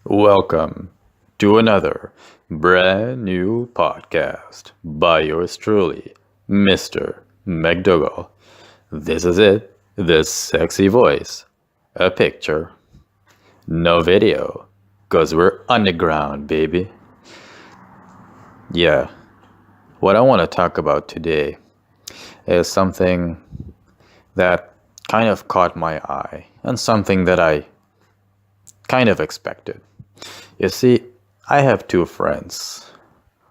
Welcome to another brand new podcast by yours truly, Mr. McDougall. This is it, the sexy voice, a picture, no video, cause we're underground, baby. Yeah, what I want to talk about today is something that kind of caught my eye and something that I kind of expected. You see, I have two friends.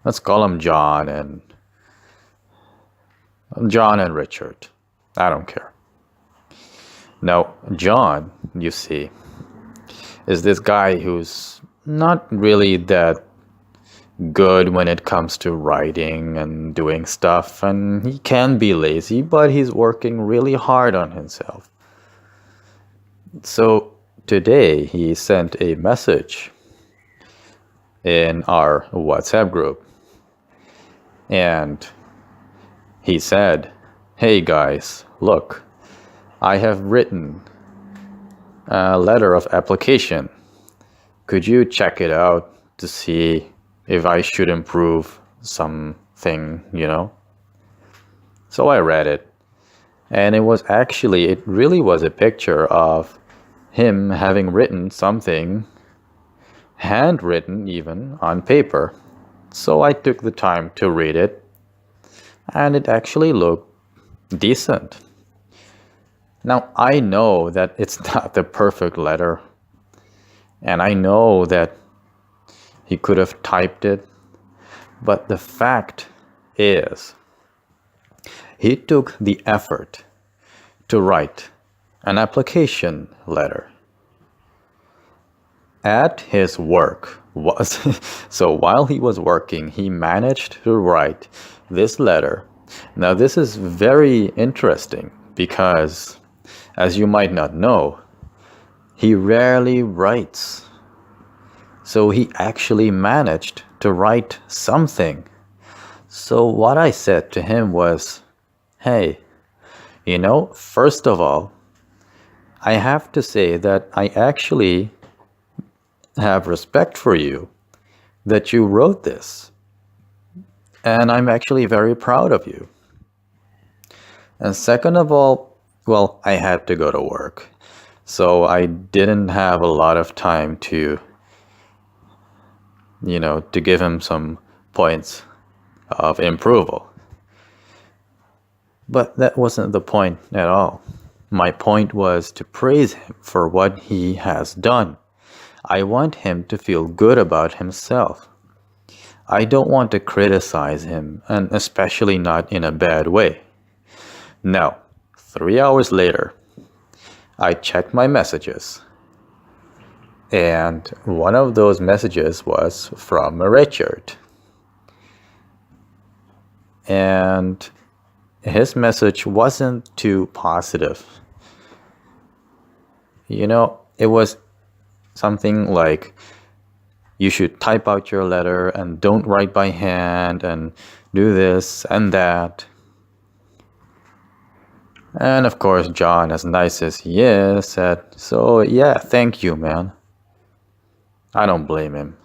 Let's call them John and Richard. I don't care. Now, John, you see, is this guy who's not really that good when it comes to writing and doing stuff, and he can be lazy, but he's working really hard on himself. So today he sent a message in our WhatsApp group, and he said, "Hey guys, look, I have written a letter of application. Could you check it out to see if I should improve something?" So I read it, and it really was a picture of him having written something, handwritten even, on paper. So I took the time to read it, and it actually looked decent. Now, I know that it's not the perfect letter, and I know that he could have typed it, but the fact is, he took the effort to write an application letter at his work. So while he was working, he managed to write this letter. Now, this is very interesting because, as you might not know, he rarely writes. So he actually managed to write something. So what I said to him was, "Hey, first of all, I have to say that I actually have respect for you that you wrote this. And I'm actually very proud of you. And second of all, well, I had to go to work. So I didn't have a lot of time to give him some points of approval. But that wasn't the point at all. My point was to praise him for what he has done. I want him to feel good about himself. I don't want to criticize him, and especially not in a bad way." Now, 3 hours later, I checked my messages, and one of those messages was from Richard. And his message wasn't too positive. It was something like, "You should type out your letter and don't write by hand and do this and that." And of course, John, as nice as he is, said, "So yeah, thank you, man." I don't blame him.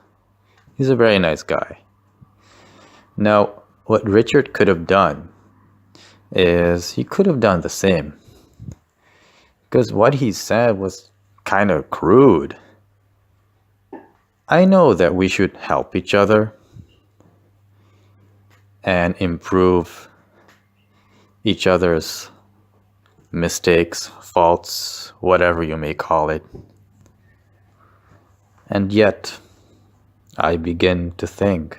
He's a very nice guy. Now, what Richard could have done is he could have done the same. Because what he said was kind of crude. I know that we should help each other and improve each other's mistakes, faults, whatever you may call it. And yet, I begin to think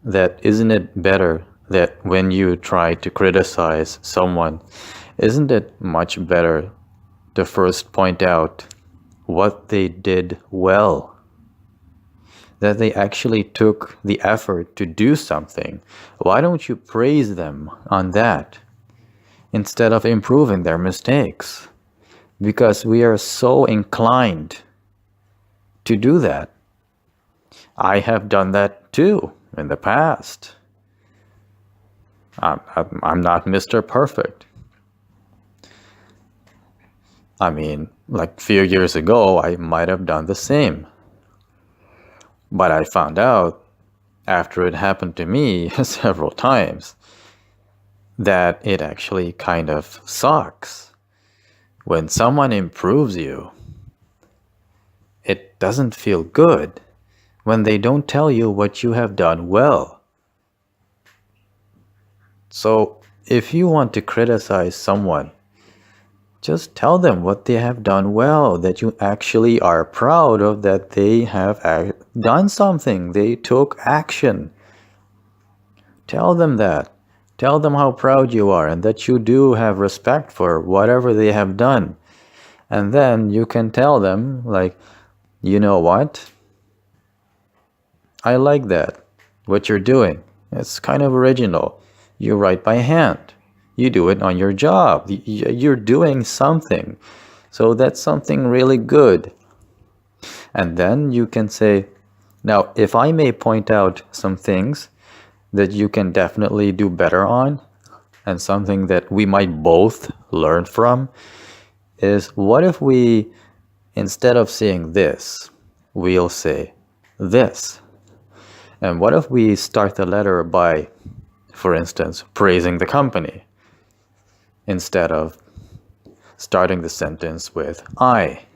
that isn't it better that when you try to criticize someone, isn't it much better to first point out what they did well? That they actually took the effort to do something. Why don't you praise them on that instead of improving their mistakes? Because we are so inclined to do that. I have done that too in the past. I'm not Mr. Perfect. I mean, like a few years ago, I might have done the same. But I found out after it happened to me several times that it actually kind of sucks. When someone improves you, it doesn't feel good when they don't tell you what you have done well. So, if you want to criticize someone, just tell them what they have done well, that you actually are proud of, that they have done something, they took action. Tell them that. Tell them how proud you are and that you do have respect for whatever they have done. And then you can tell them, like, you know what? I like that. What you're doing. It's kind of original. You write by hand. You do it on your job. You're doing something. So that's something really good. And then you can say, now, if I may point out some things that you can definitely do better on, and something that we might both learn from, is what if we, instead of saying this, we'll say this? And what if we start the letter by, for instance, praising the company, instead of starting the sentence with I?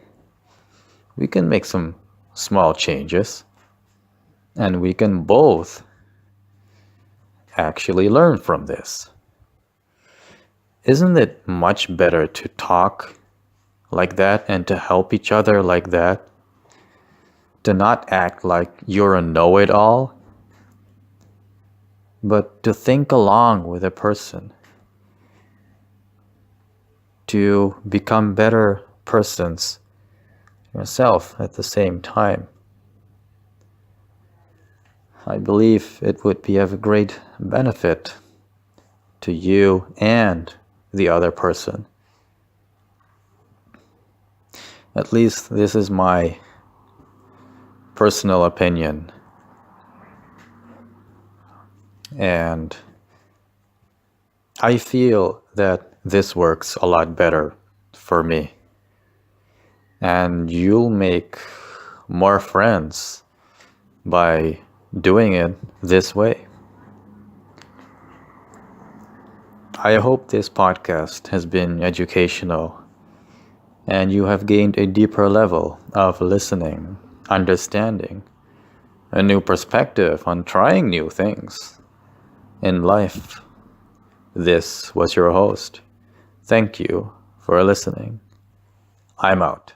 We can make some small changes, and we can both actually learn from this. Isn't it much better to talk like that and to help each other like that? To not act like you're a know-it-all, but to think along with a person, to become better persons yourself at the same time. I believe it would be of great benefit to you and the other person. At least this is my personal opinion. And I feel that this works a lot better for me. And you'll make more friends by doing it this way. I hope this podcast has been educational and you have gained a deeper level of listening, understanding, a new perspective on trying new things in life. This was your host. Thank you for listening. I'm out.